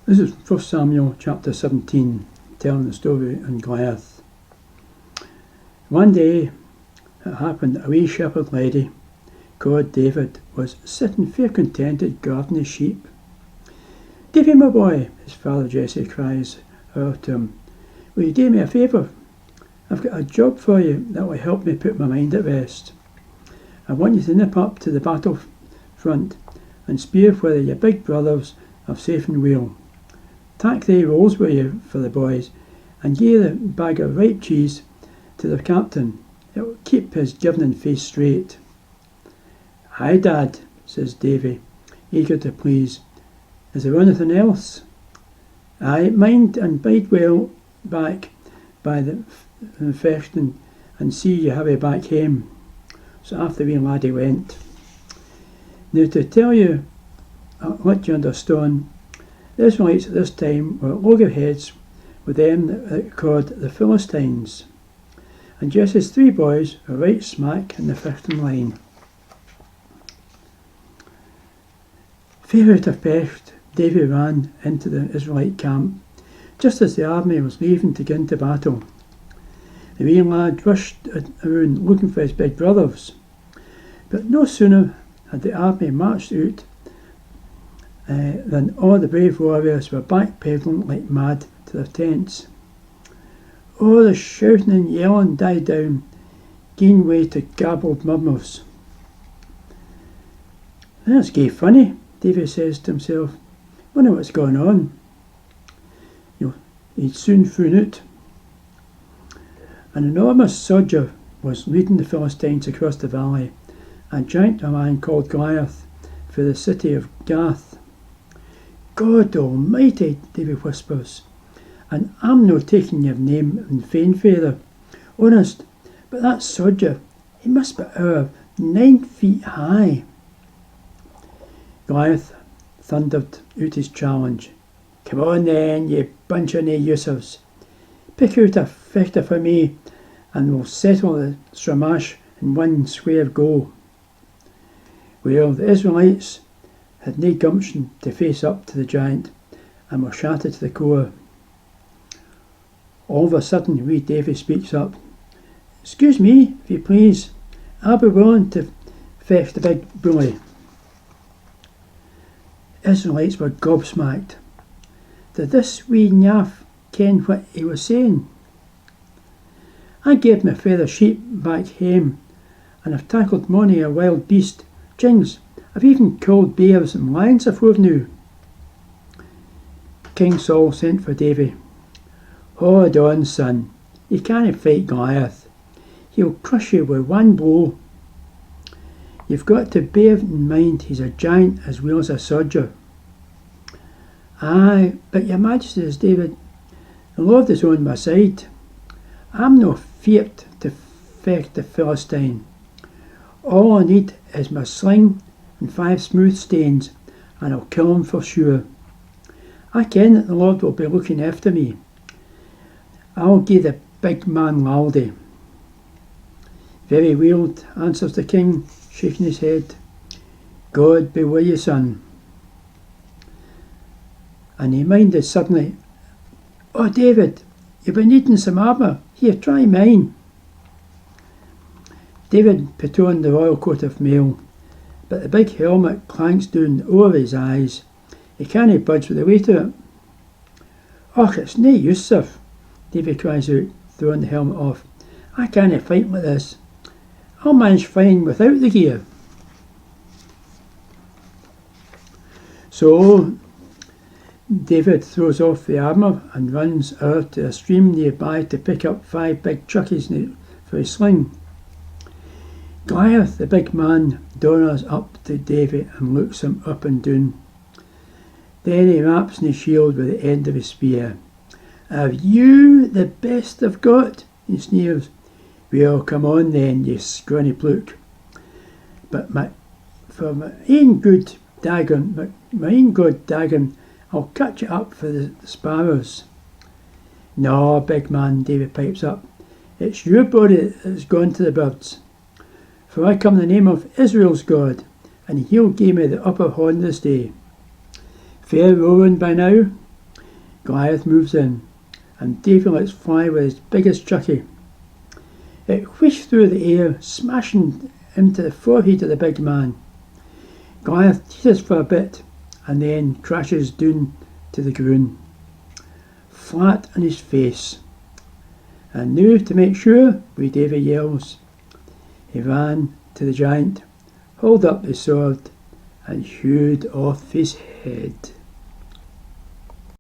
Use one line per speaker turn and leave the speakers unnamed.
This is 1 Samuel chapter 17, telling the story in Goliath. One day it happened a wee shepherd laddie called David was sitting fair contented guarding his sheep. "Davy, my boy," his father Jesse cries out to him, "will you do me a favour? I've got a job for you that will help me put my mind at rest. I want you to nip up to the battle front and spear whether your big brothers are safe and well. Tack they rolls with you for the boys, and give the bag of ripe cheese to the captain. It'll keep his giving face straight." "Aye, Dad," says Davy, eager to please. "Is there anything else?" "Aye, mind and bide well back by the fechten and see you have it back home." So after the wee laddie went. Now to tell you what you understand, the Israelites at this time were loggerheads with them that called the Philistines, and Jesse's 3 boys were right smack in the fechten line. Fair out of breath, Davy ran into the Israelite camp just as the army was leaving to get into battle. The wee lad rushed around looking for his big brothers, but no sooner had the army marched out than all the brave warriors were backpedaling like mad to their tents. All the shouting and yelling died down, giving way to garbled murmurs. "That's gay funny," Davy says to himself. "Wonder what's going on." He'd soon found out. An enormous soldier was leading the Philistines across the valley, a giant man called Goliath, for the city of Gath. "God Almighty," Davy whispers, "and I'm no taking your name in vain, feyther. Honest, but that soldier, he must be over 9 feet high." Goliath thundered out his challenge. "Come on then, you bunch of nae-users. Pick out a fechter for me, and we'll settle the stramash in one square go." Well, the Israelites had nae gumption to face up to the giant, and were shattered to the core. All of a sudden, wee Davy speaks up. "Excuse me, if you please. I'll be willing to fetch the big bully." Israelites were gobsmacked. Did this wee naff ken what he was saying? "I gave my feather sheep back home, and I've tackled mony a wild beast. Jings, I've even killed bears and lions afore now." King Saul sent for Davy. "Hold on, son. You can't fight Goliath. He'll crush you with one blow. You've got to bear in mind he's a giant as well as a soldier." "Aye, but your majesty," says David, "the Lord is on my side. I'm no feared to fecht the Philistine. All I need is my sling and 5 smooth stones, and I'll kill him for sure. I ken that the Lord will be looking after me. I'll gie the big man laldy." "Very well," answers the king, shaking his head. "God be with you, son." And he minded suddenly, "Oh, David, you've been needing some armour. Here, try mine." David put on the royal coat of mail, but the big helmet clanks down over his eyes. He can't budge with the weight of it. "Och, it's nae use, sir," David cries out, throwing the helmet off. "I can't fight like this. I'll manage fine without the gear." So David throws off the armour and runs out to a stream nearby to pick up 5 big chuckies for his sling. Goliath, the big man, donners up to Davy and looks him up and down. Then he raps in his shield with the end of his spear. "Have you the best I've got?" he sneers. "Well, come on then, you scrawny plook. But my ain good dagon, I'll cut you up for the sparrows." "No, big man," David pipes up. "It's your body that's gone to the birds. For I come in the name of Israel's God, and he'll give me the upper hand this day. Fair rowing by now?" Goliath moves in, and Davy lets fly with his biggest chucky. It whished through the air, smashing into the forehead of the big man. Goliath teeters for a bit, and then crashes down to the ground, flat on his face. And now, to make sure, wee Davy yells. He ran to the giant, hauled up his sword, and hewed off his head.